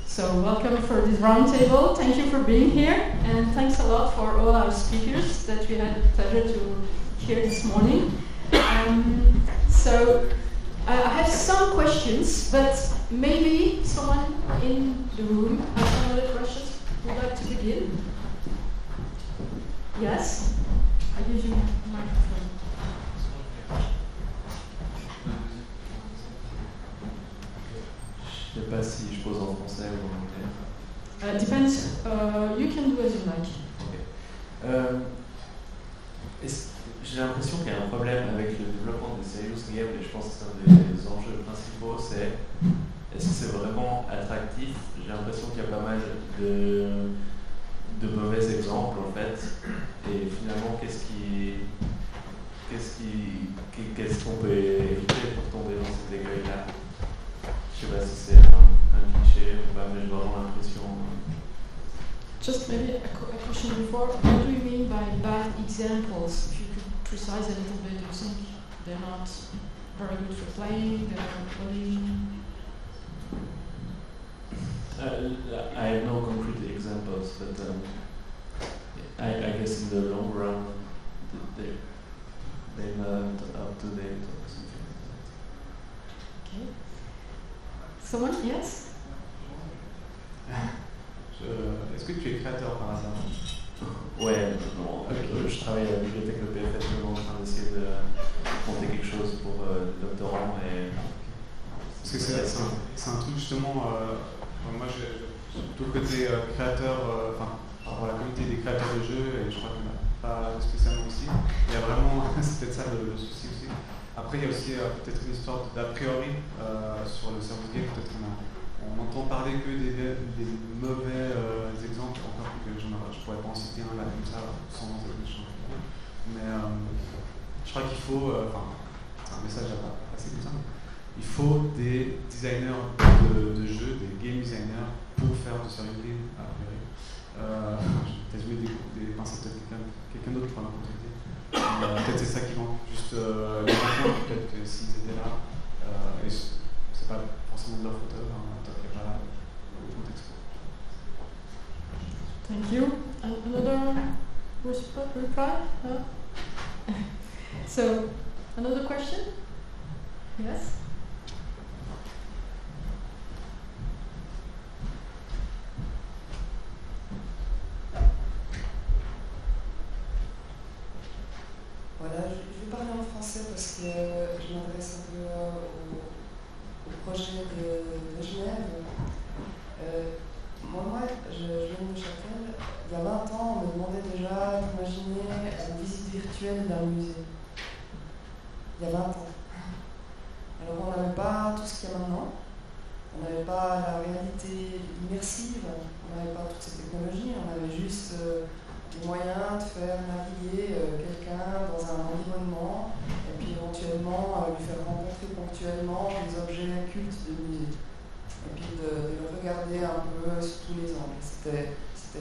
So welcome for this roundtable. Thank you for being here, and thanks a lot for all our speakers that we had the pleasure to hear this morning. So I have some questions, but maybe someone in the room has some other questions. Would like to begin? Yes? I give you a microphone. Je ne sais pas si je pose en français ou en anglais. Depends. You can do as you like. Okay. J'ai l'impression qu'il y a un problème avec le développement des serious games, et je pense que c'est un des enjeux principaux, c'est est-ce que c'est vraiment attractif? J'ai l'impression qu'il y a pas mal de mauvais exemples en fait, et finalement qu'est-ce qu'on peut éviter pour tomber dans cet écueil-là? Je sais pas si c'est un cliché ou pas, mais j'ai vraiment l'impression. Just maybe a question before. What do you mean by bad examples? If you could precise a little bit, you think they're not very good for playing, they're not playing? I have no concrete examples, but I guess in the long run, they're not up to date or something like that. Okay. Someone? Yes? Est-ce que tu es créateur par hasard? Ouais, non, je travaille à la bibliothèque de PF actuellement en train d'essayer de monter quelque chose pour le doctorant. Parce que c'est un truc justement, moi j'ai tout le côté créateur, par rapport à la communauté des créateurs de jeux, et je crois qu'il n'y en a pas spécialement aussi. Il y a vraiment, c'est peut-être ça le souci aussi. Après il y a aussi peut-être une histoire d'a priori sur le service game, peut-être on entend parler que des mauvais exemples, encore que je pourrais pas en citer un là comme ça, sans être méchant. Mais je crois qu'il faut, c'est un message assez comme ça, il faut des designers de jeux, des game designers pour faire de serious game a priori. Peut-être mettre des pincettes, peut-être quelqu'un d'autre pour me contacter. Peut-être c'est ça qui manque, juste les enfants, peut-être que s'ils étaient là, et c'est pas forcément de leur faute, Thank you. Another reply? So, another question? Yes? Voilà, je vais parler en français parce que je m'adresse un peu au projet de Genève. Moi, je viens de Neuchâtel. Il y a 20 ans, on me demandait déjà d'imaginer une visite virtuelle d'un musée. Il y a 20 ans. Alors on n'avait pas tout ce qu'il y a maintenant. On n'avait pas la réalité immersive, on n'avait pas toutes ces technologies, on avait juste les moyens de faire naviguer quelqu'un dans un environnement et puis éventuellement lui faire rencontrer ponctuellement des objets cultes de musée. Et puis de le regarder un peu sous tous les angles. C'était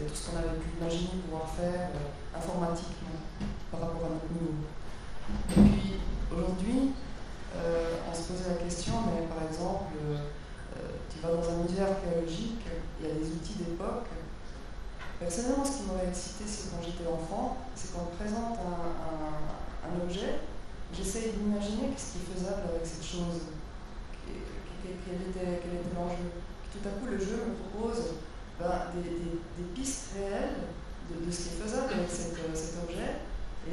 tout ce qu'on avait pu imaginer pouvoir faire informatiquement par rapport à notre niveau. Et puis aujourd'hui, on se posait la question, mais par exemple, tu vas dans un musée archéologique, il y a des outils d'époque. Personnellement, ce qui m'aurait excité, c'est quand j'étais enfant, c'est qu'on me présente un objet, j'essaye d'imaginer qu'est-ce qui est faisable avec cette chose. Quel était l'enjeu. Tout à coup, le jeu me propose des pistes réelles de ce qui est faisable avec cet objet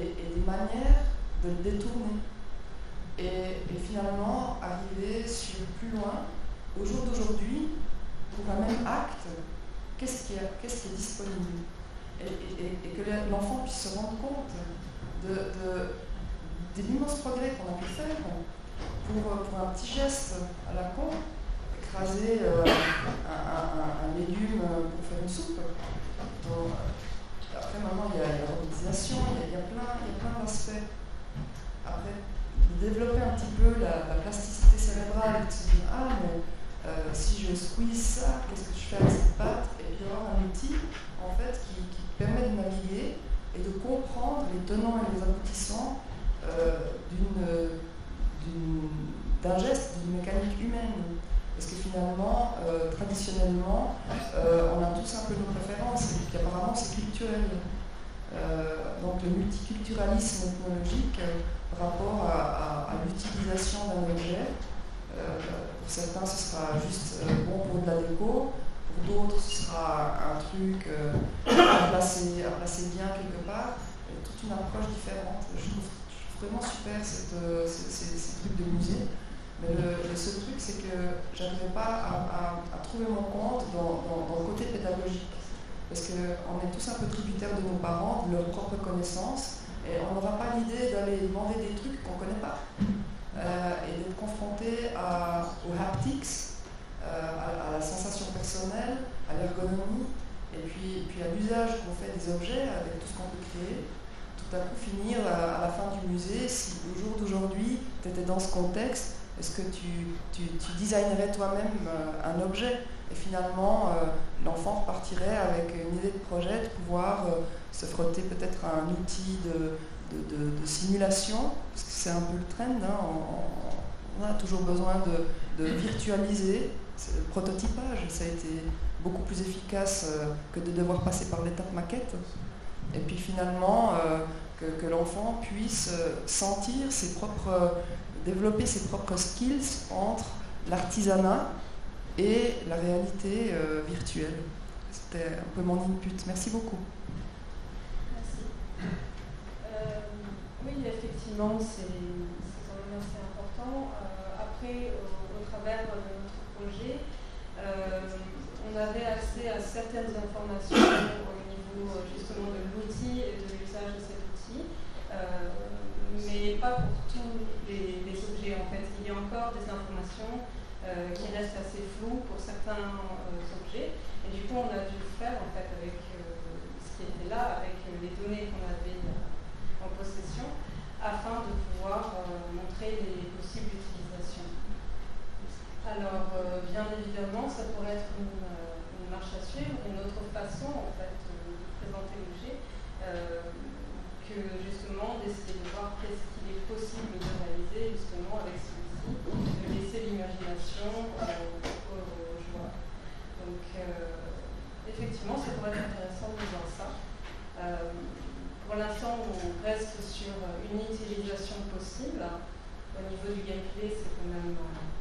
et des manières de le détourner. Et finalement, arriver sur plus loin, au jour d'aujourd'hui, pour un même acte, qu'est-ce qui est disponible et que l'enfant puisse se rendre compte de l'immense progrès qu'on a pu faire pour un petit geste à la con, écraser un légume pour faire une soupe. Donc, après, maintenant, il y a la robotisation, il y a plein d'aspects. Après, développer un petit peu la plasticité cérébrale, de se dire, si je squeeze ça, qu'est-ce que je fais avec cette pâte? Et puis avoir un outil, en fait, qui permet de naviguer et de comprendre les tenants et les aboutissants d'un geste, d'une mécanique humaine. Parce que finalement, traditionnellement, on a tous un peu nos préférences, et puis apparemment c'est culturel. Donc le multiculturalisme ethnologique par rapport à l'utilisation d'un objet, pour certains ce sera juste bon pour de la déco, pour d'autres ce sera un truc à placer bien quelque part, toute une approche différente. Je trouve vraiment super ces trucs de musée. Mais le seul truc, c'est que j'arrivais pas à trouver mon compte dans le côté pédagogique. Parce qu'on est tous un peu tributaires de nos parents, de leurs propres connaissances, et on n'aura pas l'idée d'aller demander des trucs qu'on ne connaît pas. Et d'être confronté aux haptics, à la sensation personnelle, à l'ergonomie, et puis à l'usage qu'on fait des objets avec tout ce qu'on peut créer. Tout à coup finir à la fin du musée, si au jour d'aujourd'hui tu étais dans ce contexte, est-ce que tu designerais toi-même un objet? Et finalement, l'enfant partirait avec une idée de projet, de pouvoir se frotter peut-être à un outil de simulation, parce que c'est un peu le trend, hein, on a toujours besoin de virtualiser. Le prototypage, ça a été beaucoup plus efficace que de devoir passer par l'étape maquette. Et puis finalement, que l'enfant puisse sentir développer ses propres skills entre l'artisanat et la réalité virtuelle. C'était un peu mon input. Merci beaucoup. Merci. Oui, effectivement, c'est quand même assez important. Après, au travers de notre projet, on avait accès à certaines informations au niveau justement de l'outil et de l'usage de cet outil, mais pas pour tous les objets en fait. Il y a encore des informations qui restent assez floues pour certains objets, et du coup on a dû faire en fait avec ce qui était là, avec les données qu'on avait en possession, afin de pouvoir montrer les possibles utilisations. Alors, bien évidemment, ça pourrait être une marche à suivre, une autre façon en fait, de présenter l'objet, que justement d'essayer de voir qu'est-ce qu'il est possible de réaliser justement avec celui-ci, de laisser l'imagination aux joueurs. Donc, effectivement, ça pourrait être intéressant de voir ça. Pour l'instant, on reste sur une utilisation possible. Au niveau du gameplay, c'est quand même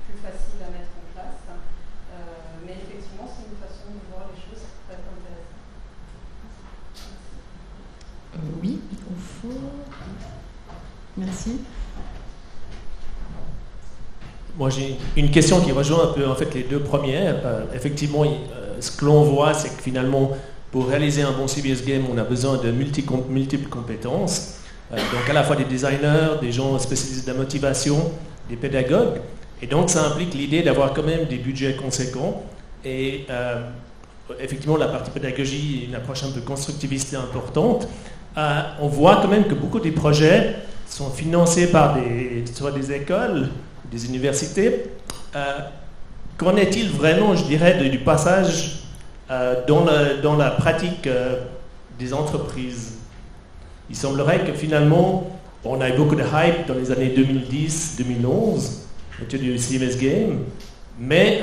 plus facile à mettre en place. Mais effectivement, c'est une façon de voir les choses qui peut être intéressante. Oui, au fond. Merci. Moi, j'ai une question qui rejoint un peu en fait les deux premières. Effectivement, ce que l'on voit, c'est que finalement, pour réaliser un bon CBS game, on a besoin de multiples compétences. Donc à la fois des designers, des gens spécialisés de la motivation, des pédagogues. Et donc ça implique l'idée d'avoir quand même des budgets conséquents. Et effectivement, la partie pédagogie est une approche un peu constructiviste et importante. On voit quand même que beaucoup des projets sont financés par soit des écoles, des universités. Qu'en est-il vraiment, je dirais, du passage dans la pratique des entreprises? Il semblerait que finalement, on a eu beaucoup de hype dans les années 2010-2011 autour du CMS Game, mais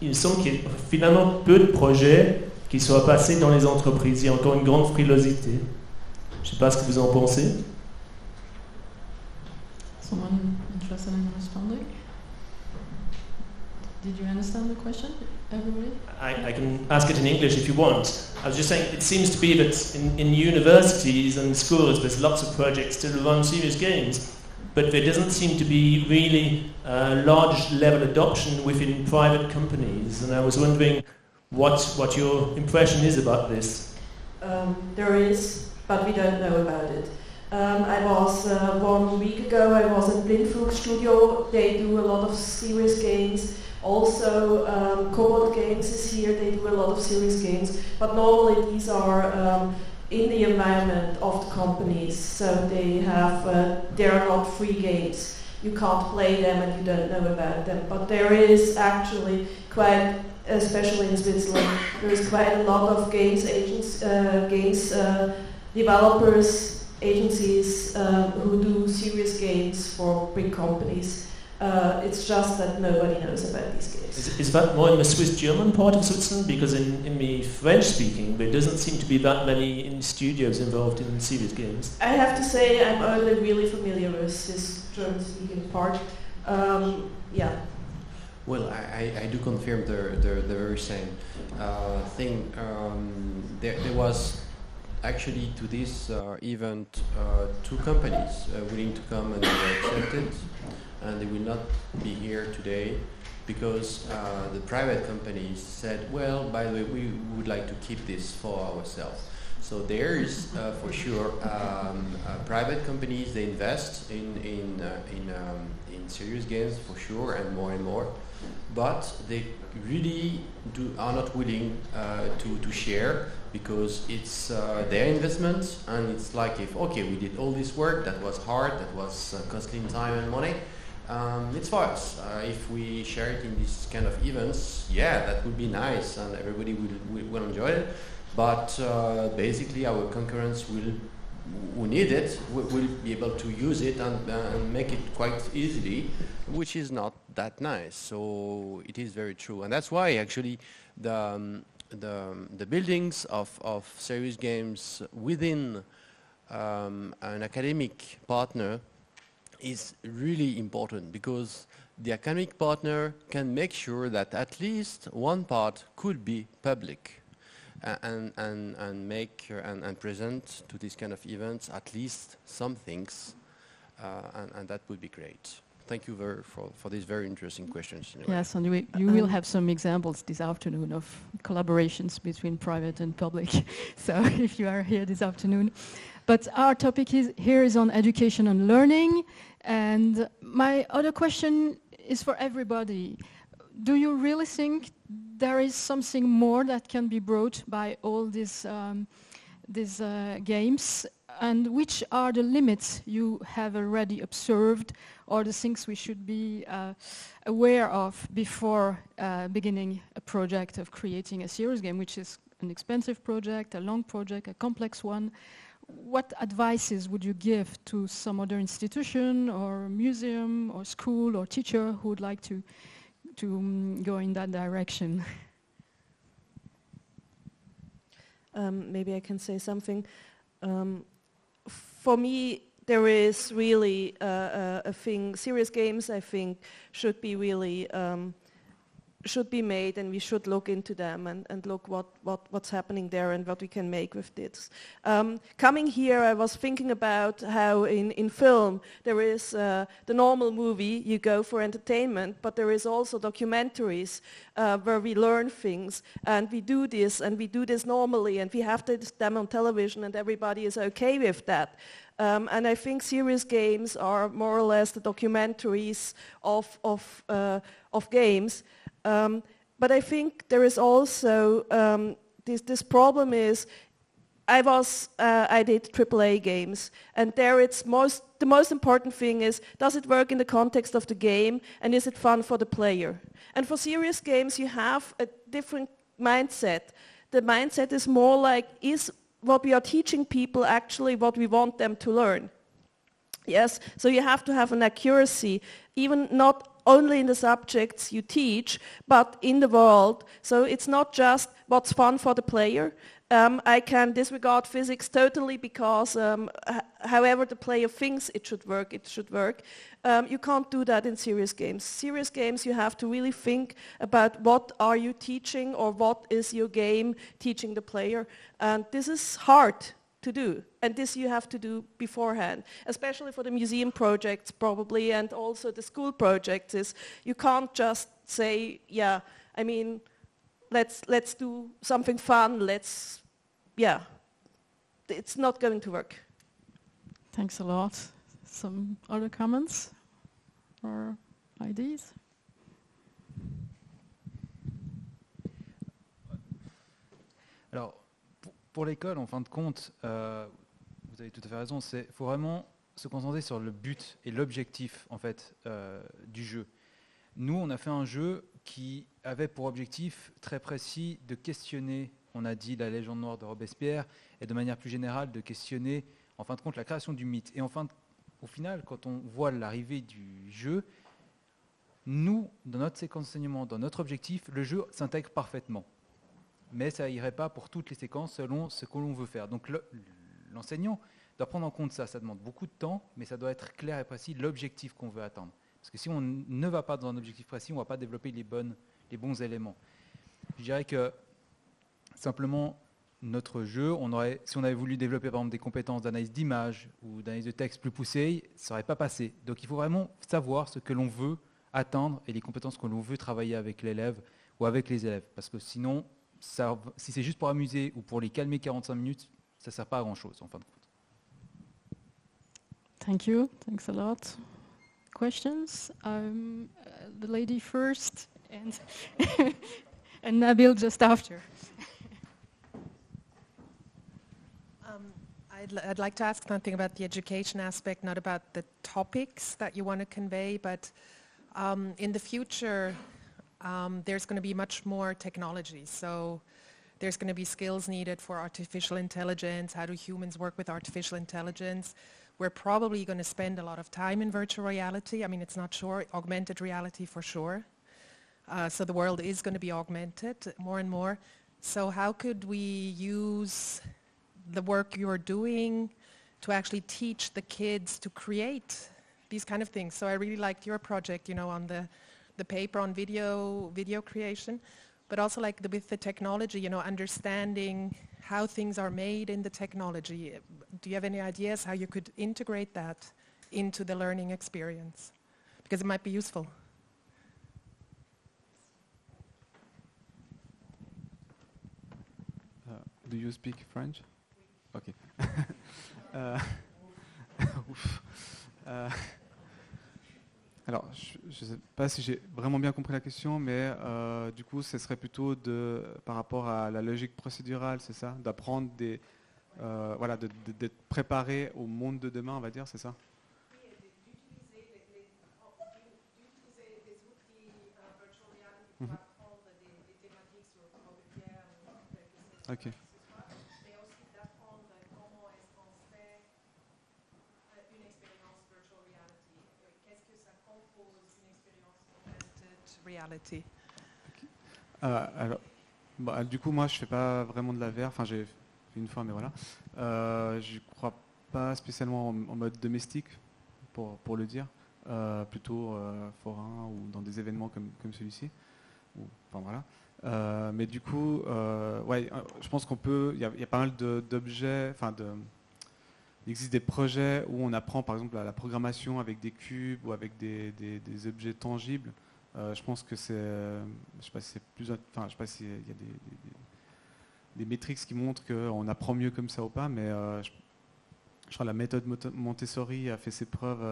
il me semble qu'il y a finalement peu de projets qui soient passés dans les entreprises. Il y a encore une grande frilosité. Je ne sais pas ce que vous en pensez. Someone interested in responding? Did you understand the question, everybody? I can ask it in English if you want. I was just saying, it seems to be that in universities and schools there's lots of projects to run serious games, but there doesn't seem to be really large level adoption within private companies. And I was wondering what your impression is about this. There is, but we don't know about it. I was 1 week ago, I was at Blindflug Studio. They do a lot of serious games. Also, Cobalt Games is here, they do a lot of serious games, but normally these are in the environment of the companies, so they are not free games. You can't play them and you don't know about them, but there is actually quite, especially in Switzerland, there is quite a lot of games developers, agencies who do serious games for big companies. It's just that nobody knows about these games. Is that more in the Swiss-German part of Switzerland? Because in the French-speaking, there doesn't seem to be that many in studios involved in serious games. I have to say I'm only really familiar with this German-speaking part. Yeah. Well, I do confirm the very same thing. There was actually to this event 2 companies willing to come, and they were accepted, and they will not be here today because the private companies said, well, by the way, we would like to keep this for ourselves. So there is for sure private companies, they invest in serious games for sure, and more, but they really are not willing to share, because it's their investment, and it's like, if okay, we did all this work that was hard, that was costly in time and money, it's for us. If we share it in these kind of events, yeah, that would be nice, and everybody will enjoy it. But basically, our concurrents who need it will be able to use it and make it quite easily, which is not that nice. So it is very true, and that's why actually the buildings of serious games within an academic partner is really important, because the academic partner can make sure that at least one part could be public. And make and present to these kind of events at least some things, and that would be great. Thank you for these very interesting questions. Anyway. Yes, and you will have some examples this afternoon of collaborations between private and public. So if you are here this afternoon. But our topic here is on education and learning. And my other question is for everybody. Do you really think there is something more that can be brought by all these games? And which are the limits you have already observed, or the things we should be aware of before beginning a project of creating a serious game, which is an expensive project, a long project, a complex one? What advices would you give to some other institution or museum or school or teacher who would like to go in that direction? Maybe I can say something. For me, there is really a thing. Serious games, I think, should be really should be made, and we should look into them and look what's happening there and what we can make with this. Coming here, I was thinking about how in film there is the normal movie, you go for entertainment, but there is also documentaries where we learn things, and we do this normally, and we have them on television, and everybody is okay with that. And I think serious games are more or less the documentaries of games. But I think there is also this problem is I did AAA games, and there the most important thing is, does it work in the context of the game, and is it fun for the player? And for serious games you have a different mindset. The mindset is more like, is what we are teaching people actually what we want them to learn? Yes, so you have to have an accuracy, even not only in the subjects you teach, but in the world. So it's not just what's fun for the player. I can disregard physics totally because however the player thinks it should work, it should work. You can't do that in serious games. Serious games, you have to really think about what are you teaching, or what is your game teaching the player. And this is hard to do, and this you have to do beforehand, especially for the museum projects probably, and also the school projects. Is you can't just say, yeah, I mean, let's do something fun, it's not going to work. Thanks a lot. Some other comments or ideas? Alors, pour l'école, en fin de compte, vous avez tout à fait raison, il faut vraiment se concentrer sur le but et l'objectif en fait, du jeu. Nous, on a fait un jeu qui avait pour objectif très précis de questionner, on a dit, la légende noire de Robespierre, et de manière plus générale de questionner, en fin de compte, la création du mythe. Et au final, quand on voit l'arrivée du jeu, Nous, dans notre séquence d'enseignement, dans notre objectif, le jeu s'intègre parfaitement. Mais ça n'irait pas pour toutes les séquences selon ce que l'on veut faire. Donc l'enseignant doit prendre en compte ça. Ça demande beaucoup de temps, mais ça doit être clair et précis l'objectif qu'on veut atteindre. Parce que si on ne va pas dans un objectif précis, on ne va pas développer les bons éléments. Je dirais que simplement, notre jeu, si on avait voulu développer par exemple des compétences d'analyse d'image ou d'analyse de texte plus poussées, ça n'aurait pas passé. Donc il faut vraiment savoir ce que l'on veut atteindre et les compétences que l'on veut travailler avec l'élève ou avec les élèves. Parce que sinon, si c'est juste pour amuser ou pour les calmer 45 minutes, ça ne sert pas à grand-chose en fin de compte. Thank you. Thanks a lot. Questions? The lady first and, and Nabil just after. I'd like to ask something about the education aspect, not about the topics that you want to convey, but in the future, there's going to be much more technology. So there's going to be skills needed for artificial intelligence. How do humans work with artificial intelligence? We're probably going to spend a lot of time in virtual reality. I mean, it's not sure, augmented reality for sure. So the world is going to be augmented more and more. So how could we use the work you're doing to actually teach the kids to create these kind of things? So I really liked your project, you know, on the paper on video creation, but also like with the technology, you know, understanding how things are made in the technology. Do you have any ideas how you could integrate that into the learning experience? Because it might be useful. Do you speak French? Ok. Alors, je ne sais pas si j'ai vraiment bien compris la question, mais du coup, ce serait plutôt par rapport à la logique procédurale, c'est ça? D'apprendre voilà, d'être préparé au monde de demain, on va dire, c'est ça? D'utiliser des outils virtual reality pour apprendre des thématiques sur Robespierre ou quelque chose. Ok. Reality. Alors, bah, du coup, moi, je fais pas vraiment de la VR. Enfin, j'ai fait une fois, mais voilà. Je crois pas spécialement en mode domestique, pour le dire. Plutôt forain ou dans des événements comme celui-ci. Enfin voilà. Mais du coup, ouais, je pense qu'on peut. Il y a pas mal d'objets. Enfin, il existe des projets où on apprend, par exemple, à la programmation avec des cubes ou avec des objets tangibles. Je pense que c'est, je sais pas si c'est plus, enfin, je sais pas s'il y a des métriques qui montrent qu'on apprend mieux comme ça ou pas, mais je crois que la méthode Montessori a fait ses preuves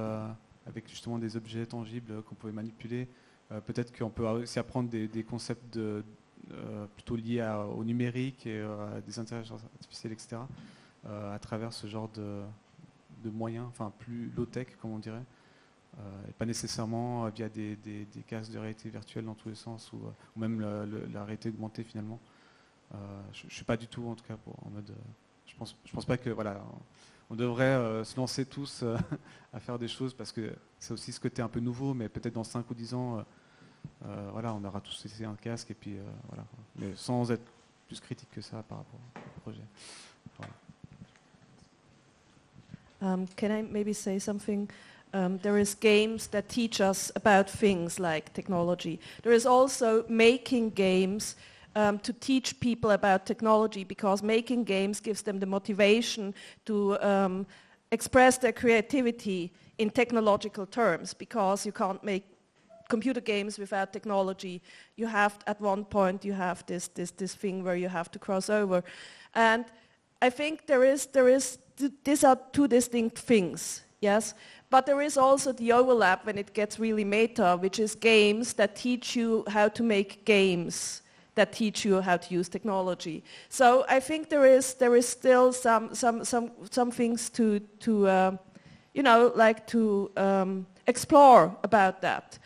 avec justement des objets tangibles qu'on pouvait manipuler. Peut-être qu'on peut aussi apprendre des concepts plutôt liés au numérique et à des intelligences artificielles, etc. À travers ce genre de moyens, enfin plus low-tech comme on dirait. Et pas nécessairement via des cases de réalité virtuelle dans tous les sens ou même la réalité augmentée finalement. Je ne suis pas du tout en tout cas en mode. Je pense pas que voilà, on devrait se lancer tous à faire des choses parce que c'est aussi ce côté un peu nouveau, mais peut-être dans 5 ou 10 ans, voilà, on aura tous essayé un casque et puis voilà, mais sans être plus critique que ça par rapport au projet. Voilà. Can I maybe say something? There is games that teach us about things like technology. There is also making games to teach people about technology, because making games gives them the motivation to express their creativity in technological terms, because you can't make computer games without technology. You have, at one point, you have this thing where you have to cross over. And I think these are two distinct things, yes? But there is also the overlap when it gets really meta, which is games that teach you how to make games, that teach you how to use technology. So I think there is still some things to you know, like to explore about that.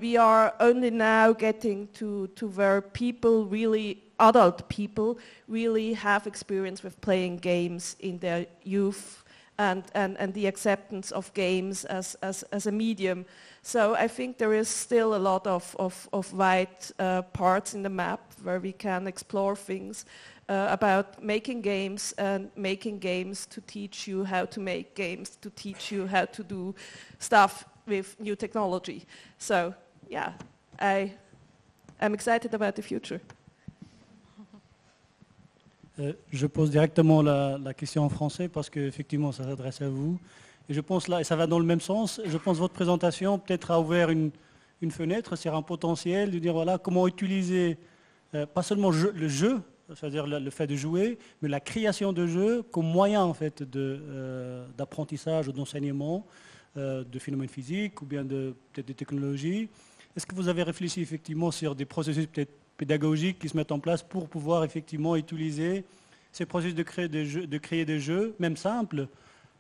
We are only now getting to where people really, adult people, really have experience with playing games in their youth and the acceptance of games as a medium. So I think there is still a lot of white parts in the map where we can explore things about making games and making games to teach you how to make games, to teach you how to do stuff with new technology. So yeah, I'm excited about the future. Je pose directement la question en français parce qu'effectivement ça s'adresse à vous. Et je pense là, et ça va dans le même sens, je pense que votre présentation peut-être a ouvert une fenêtre sur un potentiel de dire voilà comment utiliser pas seulement le jeu, c'est-à-dire le fait de jouer, mais la création de jeux comme moyen en fait d'apprentissage ou d'enseignement de phénomènes physiques ou bien peut-être des technologies. Est-ce que vous avez réfléchi effectivement sur des processus peut-être pédagogiques qui se mettent en place pour pouvoir effectivement utiliser ces processus de créer des jeux, même simples,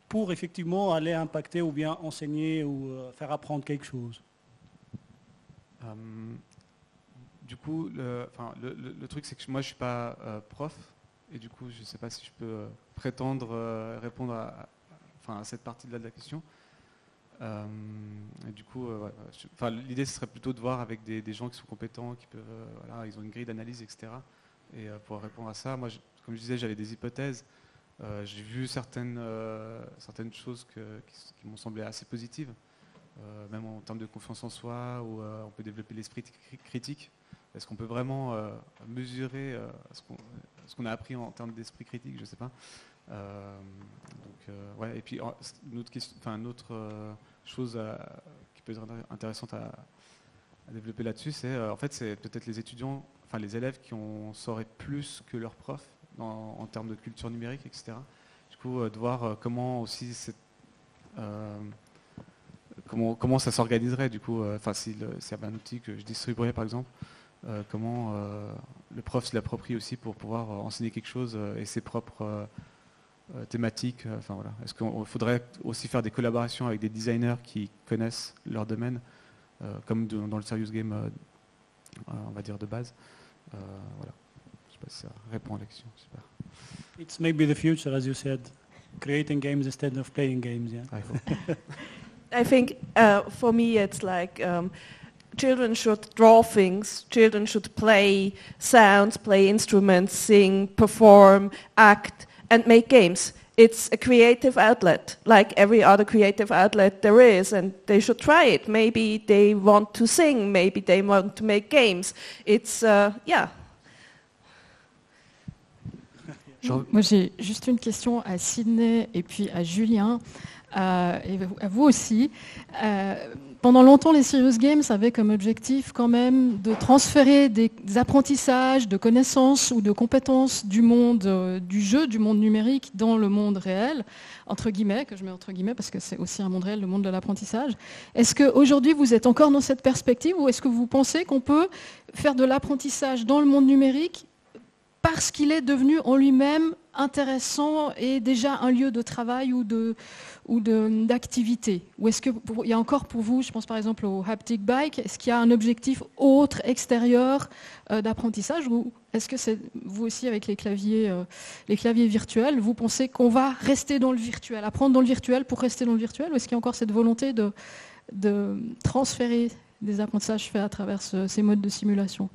pour effectivement aller impacter ou bien enseigner ou faire apprendre quelque chose? Du coup, le truc c'est que moi je suis pas prof et du coup je ne sais pas si je peux prétendre répondre à cette partie-là de la question. Et du coup, l'idée ce serait plutôt de voir avec des gens qui sont compétents, qui peuvent, ils ont une grille d'analyse, etc. Et pour répondre à ça, moi, comme je disais, j'avais des hypothèses. J'ai vu certaines choses qui m'ont semblé assez positives, même en termes de confiance en soi, où on peut développer l'esprit critique. Est-ce qu'on peut vraiment mesurer ce qu'on a appris en termes d'esprit critique? Je ne sais pas. Et puis une autre chose qui peut être intéressante à développer là-dessus, c'est en fait c'est peut-être les étudiants, les élèves qui en sauraient plus que leurs profs en termes de culture numérique, etc. Du coup, de voir comment aussi comment ça s'organiserait du coup. S'il y avait un outil que je distribuerais par exemple, comment le prof se l'approprie aussi pour pouvoir enseigner quelque chose et ses propres thématiques. Est-ce qu'il faudrait aussi faire des collaborations avec des designers qui connaissent leur domaine, comme dans le serious game, on va dire de base. Voilà. Je sais pas si ça répond à la question. It's maybe the future, as you said, creating games instead of playing games. Yeah. I hope. I think for me it's like children should draw things, children should play sounds, play instruments, sing, perform, act, and make games. It's a creative outlet, like every other creative outlet there is, and they should try it. Maybe they want to sing, maybe they want to make games. It's, yeah. Moi, j'ai juste une question à Sydney et puis à Julien, et à vous aussi. Pendant longtemps, les Serious Games avaient comme objectif quand même de transférer des apprentissages, de connaissances ou de compétences du monde du jeu, du monde numérique dans le monde réel, entre guillemets, que je mets entre guillemets parce que c'est aussi un monde réel, le monde de l'apprentissage. Est-ce qu'aujourd'hui vous êtes encore dans cette perspective ou est-ce que vous pensez qu'on peut faire de l'apprentissage dans le monde numérique parce qu'il est devenu en lui-même intéressant et déjà un lieu de travail ou d'activité? Ou est-ce qu'il y a encore pour vous, je pense par exemple au Haptic Bike, est-ce qu'il y a un objectif autre, extérieur d'apprentissage, ou est-ce que c'est vous aussi avec les claviers virtuels, vous pensez qu'on va rester dans le virtuel, apprendre dans le virtuel pour rester dans le virtuel, ou est-ce qu'il y a encore cette volonté de transférer des apprentissages faits à travers ces modes de simulation?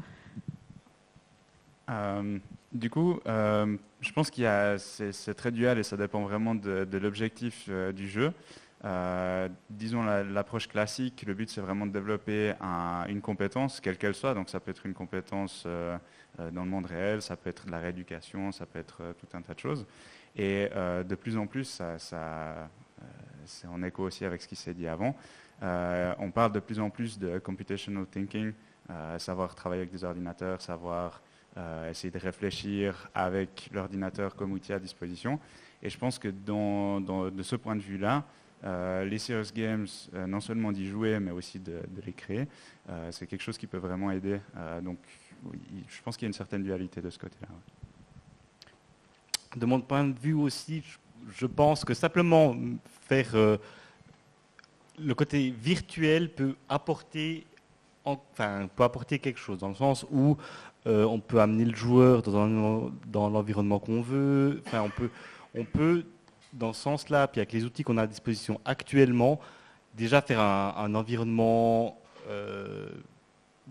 Du coup, je pense qu'il y a, c'est très dual et ça dépend vraiment de l'objectif du jeu. Disons l'approche classique, le but c'est vraiment de développer une compétence, quelle qu'elle soit. Donc ça peut être une compétence dans le monde réel, ça peut être de la rééducation, ça peut être tout un tas de choses. Et de plus en plus, c'est en écho aussi avec ce qui s'est dit avant. On parle de plus en plus de computational thinking, savoir travailler avec des ordinateurs, savoir essayer de réfléchir avec l'ordinateur comme outil à disposition. Et je pense que de ce point de vue-là, les Serious Games, non seulement d'y jouer, mais aussi de les créer, c'est quelque chose qui peut vraiment aider. Donc, oui, je pense qu'il y a une certaine dualité de ce côté-là. De mon point de vue aussi, je pense que simplement faire le côté virtuel peut apporter quelque chose, dans le sens où on peut amener le joueur dans l'environnement qu'on veut. Enfin, on peut dans ce sens-là, puis avec les outils qu'on a à disposition actuellement, déjà faire un environnement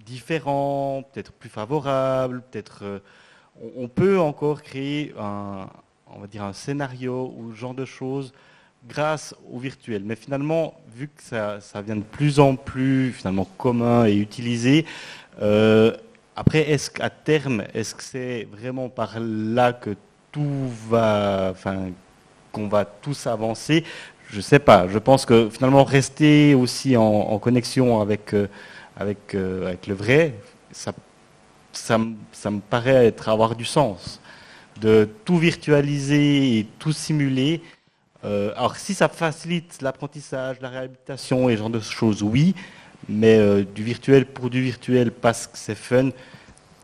différent, peut-être plus favorable, peut-être on peut encore créer on va dire un scénario ou ce genre de choses grâce au virtuel. Mais finalement, vu que ça vient de plus en plus finalement commun et utilisé, après, est-ce qu'à terme, est-ce que c'est vraiment par là que tout va, enfin, qu'on va tous avancer? Je ne sais pas. Je pense que finalement, rester aussi en connexion avec le vrai, ça me paraît avoir du sens. De tout virtualiser et tout simuler. Alors si ça facilite l'apprentissage, la réhabilitation et ce genre de choses, oui, mais du virtuel pour du virtuel parce que c'est fun,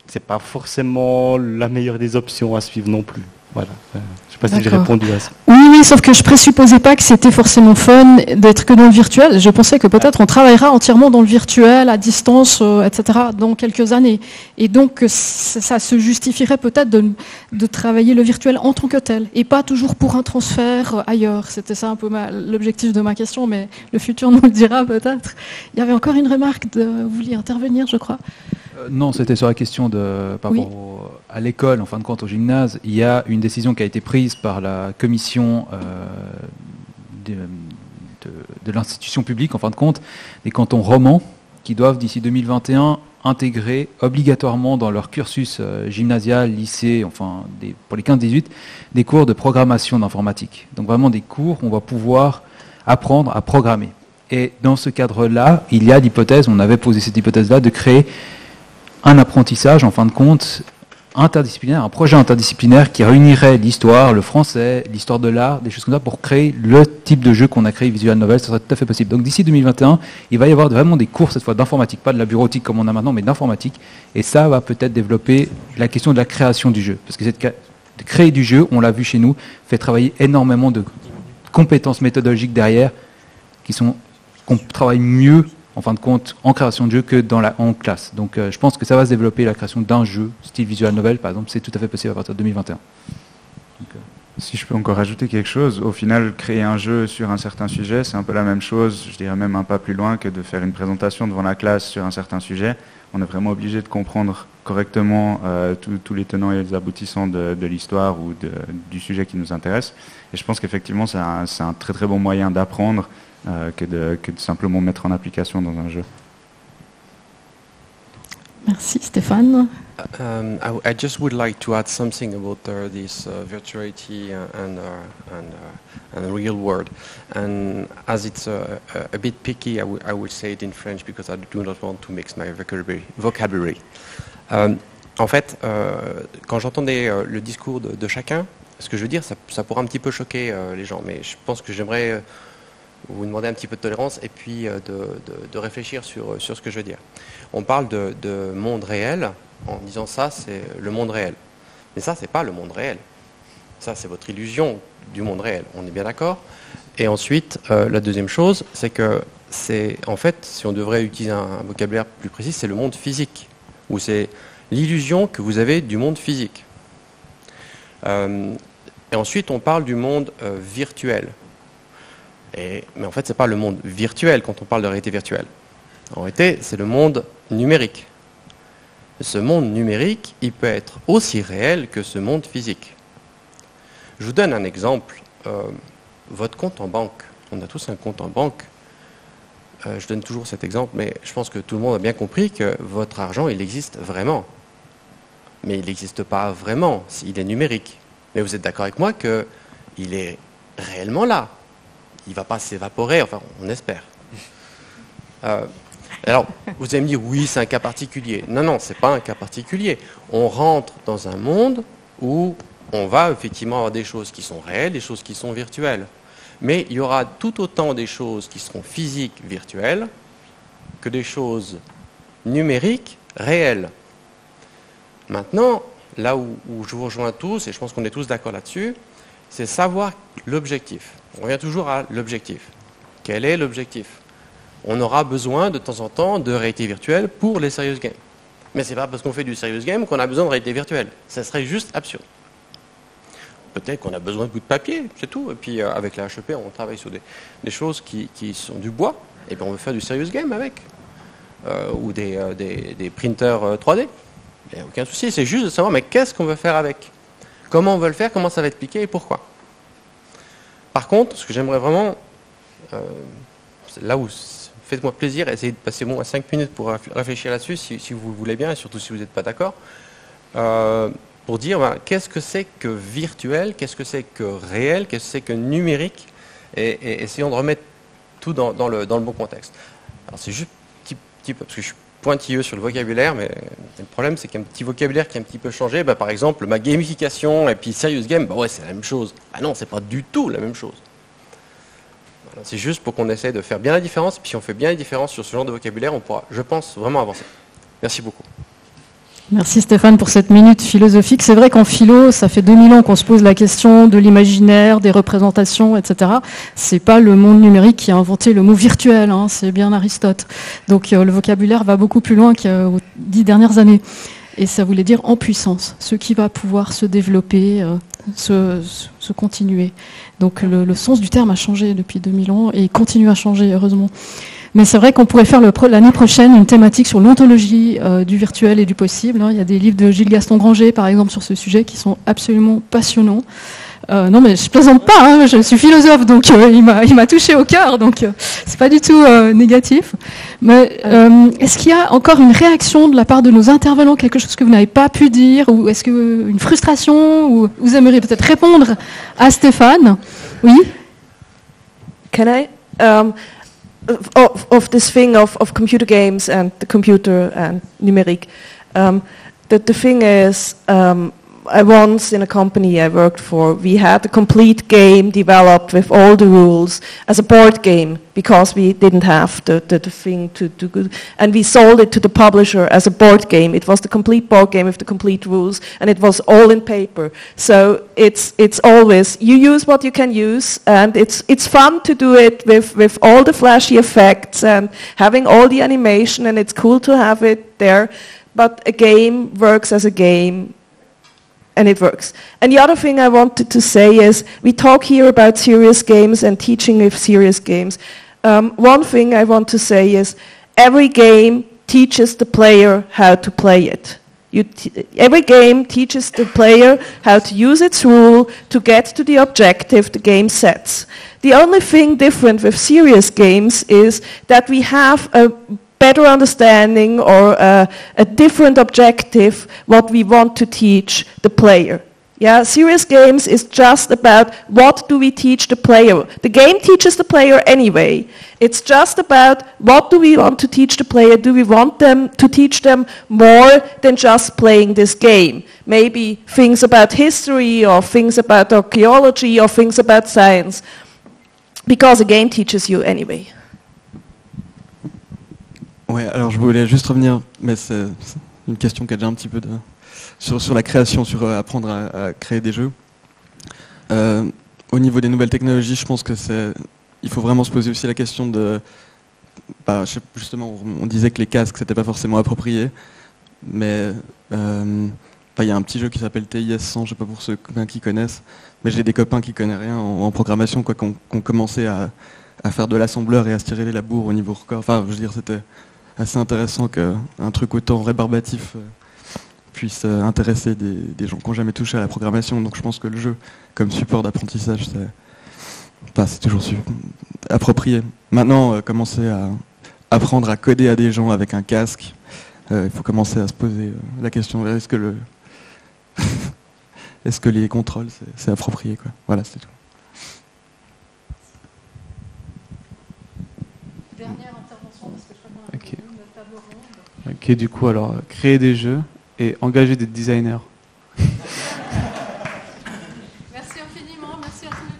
c'est pas forcément la meilleure des options à suivre non plus. Voilà. Je sais pas si j'ai répondu à ça. Oui, sauf que je présupposais pas que c'était forcément fun d'être que dans le virtuel. Je pensais que peut-être on travaillera entièrement dans le virtuel, à distance, etc., dans quelques années. Et donc, ça se justifierait peut-être de travailler le virtuel en tant que tel, et pas toujours pour un transfert ailleurs. C'était ça un peu l'objectif de ma question, mais le futur nous le dira peut-être. Il y avait encore une remarque, vous vouliez intervenir, je crois. Non, c'était sur la question par rapport à l'école, en fin de compte au gymnase. Il y a une décision qui a été prise par la commission de l'institution publique, en fin de compte, des cantons romans, qui doivent d'ici 2021 intégrer obligatoirement dans leur cursus gymnasial, lycée, enfin pour les 15-18, des cours de programmation d'informatique. Donc vraiment des cours où on va pouvoir apprendre à programmer. Et dans ce cadre-là, il y a l'hypothèse, on avait posé cette hypothèse-là, de créer un apprentissage, en fin de compte, interdisciplinaire, un projet interdisciplinaire qui réunirait l'histoire, le français, l'histoire de l'art, des choses comme ça, pour créer le type de jeu qu'on a créé, Visual Novel. Ça serait tout à fait possible. Donc d'ici 2021, il va y avoir vraiment des cours, cette fois d'informatique, pas de la bureautique comme on a maintenant, mais d'informatique. Et ça va peut-être développer la question de la création du jeu. Parce que de créer du jeu, on l'a vu chez nous, fait travailler énormément de compétences méthodologiques derrière, qu'on travaille mieux en fin de compte, en création de jeu que en classe. Donc je pense que ça va se développer, la création d'un jeu, style Visual Novel, par exemple, c'est tout à fait possible à partir de 2021. Donc, si je peux encore ajouter quelque chose, au final, créer un jeu sur un certain sujet, c'est un peu la même chose, je dirais même un pas plus loin que de faire une présentation devant la classe sur un certain sujet. On est vraiment obligé de comprendre correctement tous les tenants et les aboutissants de l'histoire ou du sujet qui nous intéresse. Et je pense qu'effectivement, c'est un très très bon moyen d'apprendre que de simplement mettre en application dans un jeu. Merci Stéphane. I just would like to add something about this virtuality and real world. And as it's a bit picky, I would say it in French because I do not want to mix my vocabulary. En fait, quand j'entendais le discours de chacun, ce que je veux dire, ça pourra un petit peu choquer les gens, mais je pense que j'aimerais vous demander un petit peu de tolérance et puis de réfléchir sur ce que je veux dire. On parle de monde réel en disant ça, c'est le monde réel. Mais ça, c'est pas le monde réel. Ça, c'est votre illusion du monde réel. On est bien d'accord? Et ensuite, la deuxième chose, c'est que en fait, si on devrait utiliser un vocabulaire plus précis, c'est le monde physique, ou c'est l'illusion que vous avez du monde physique. Et ensuite, on parle du monde virtuel. Mais en fait, ce n'est pas le monde virtuel quand on parle de réalité virtuelle. En réalité, c'est le monde numérique. Ce monde numérique, il peut être aussi réel que ce monde physique. Je vous donne un exemple. Votre compte en banque. On a tous un compte en banque. Je donne toujours cet exemple, mais je pense que tout le monde a bien compris que votre argent, il existe vraiment. Mais il n'existe pas vraiment s'il est numérique. Mais vous êtes d'accord avec moi qu'il est réellement là. Il ne va pas s'évaporer, enfin, on espère. Alors, vous allez me dire, oui, c'est un cas particulier. Non, ce n'est pas un cas particulier. On rentre dans un monde où on va effectivement avoir des choses qui sont réelles, des choses qui sont virtuelles. Mais il y aura tout autant des choses qui seront physiques, virtuelles, que des choses numériques, réelles. Maintenant, là où je vous rejoins tous, et je pense qu'on est tous d'accord là-dessus, c'est savoir l'objectif. On revient toujours à l'objectif. Quel est l'objectif? On aura besoin de temps en temps de réalité virtuelle pour les serious games. Mais ce n'est pas parce qu'on fait du serious game qu'on a besoin de réalité virtuelle. Ça serait juste absurde. peut-être qu'on a besoin de bouts de papier, c'est tout. Et puis avec la HEP, on travaille sur des choses qui sont du bois, et puis on veut faire du serious game avec. Ou des printers 3D. Il n'y a aucun souci, c'est juste de savoir mais qu'est-ce qu'on veut faire avec, comment on veut le faire, comment ça va être piqué et pourquoi. Par contre, ce que j'aimerais vraiment, là où faites-moi plaisir, essayez de passer à 5 minutes pour réfléchir là-dessus, si vous le voulez bien, et surtout si vous n'êtes pas d'accord, pour dire qu'est-ce que c'est que virtuel, qu'est-ce que c'est que réel, qu'est-ce que c'est que numérique, et essayons de remettre tout dans le bon contexte. Alors c'est juste parce que je suis pointilleux sur le vocabulaire, mais le problème c'est qu'un petit vocabulaire qui a un petit peu changé, par exemple ma gamification et puis serious game, ouais c'est la même chose. Ah non, c'est pas du tout la même chose. Voilà, c'est juste pour qu'on essaie de faire bien la différence, puis si on fait bien la différence sur ce genre de vocabulaire, on pourra, je pense, vraiment avancer. Merci beaucoup. Merci Stéphane pour cette minute philosophique. C'est vrai qu'en philo, ça fait 2000 ans qu'on se pose la question de l'imaginaire, des représentations, etc. C'est pas le monde numérique qui a inventé le mot virtuel, hein, c'est bien Aristote. Donc le vocabulaire va beaucoup plus loin qu'aux 10 dernières années. Et ça voulait dire en puissance, ce qui va pouvoir se développer, se continuer. Donc le sens du terme a changé depuis 2000 ans et continue à changer, heureusement. Mais c'est vrai qu'on pourrait faire l'année prochaine une thématique sur l'ontologie du virtuel et du possible. Il y a des livres de Gilles Gaston Granger, par exemple, sur ce sujet qui sont absolument passionnants. Non, mais je plaisante pas, hein, je suis philosophe, donc il m'a touché au cœur, donc c'est pas du tout négatif. Mais est-ce qu'il y a encore une réaction de la part de nos intervenants, quelque chose que vous n'avez pas pu dire, ou est-ce que une frustration, ou vous aimeriez peut-être répondre à Stéphane? Oui. Can I? Of this thing of computer games and the computer and numeric. The thing is, I once in a company I worked for, we had a complete game developed with all the rules as a board game because we didn't have the thing to do. And we sold it to the publisher as a board game. It was the complete board game with the complete rules, and it was all in paper. So it's always, you use what you can use, and it's fun to do it with all the flashy effects and having all the animation, and it's cool to have it there. But a game works as a game, and it works. And the other thing I wanted to say is, we talk here about serious games and teaching with serious games. One thing I want to say is, every game teaches the player how to play it. Every game teaches the player how to use its rule to get to the objective the game sets. The only thing different with serious games is that we have a better understanding or a different objective what we want to teach the player. Yeah, serious games is just about what do we teach the player. The game teaches the player anyway. It's just about what do we want to teach the player. Do we want them to teach them more than just playing this game? Maybe things about history or things about archaeology or things about science. Because a game teaches you anyway. Ouais, alors je voulais juste revenir, mais c'est une question qui a déjà un petit peu sur la création, sur apprendre à créer des jeux. Au niveau des nouvelles technologies, je pense que il faut vraiment se poser aussi la question de, justement, on disait que les casques c'était pas forcément approprié, mais il y a un petit jeu qui s'appelle TIS 100, je sais pas pour ceux qui connaissent, mais j'ai des copains qui connaissent rien en programmation, quoi, qui ont commencé à faire de l'assembleur et à se tirer les labours au niveau record. Enfin, je veux dire, c'était assez intéressant qu'un truc autant rébarbatif puisse intéresser des gens qui n'ont jamais touché à la programmation. Donc je pense que le jeu, comme support d'apprentissage, c'est toujours approprié. Maintenant, commencer à apprendre à coder à des gens avec un casque, il faut commencer à se poser la question, est-ce que les contrôles, c'est approprié, quoi. Voilà, c'est tout. Dernière intervention, parce que je crois qu'on a une table ronde. Ok, du coup, alors, créer des jeux et engager des designers. Merci infiniment, merci à tous les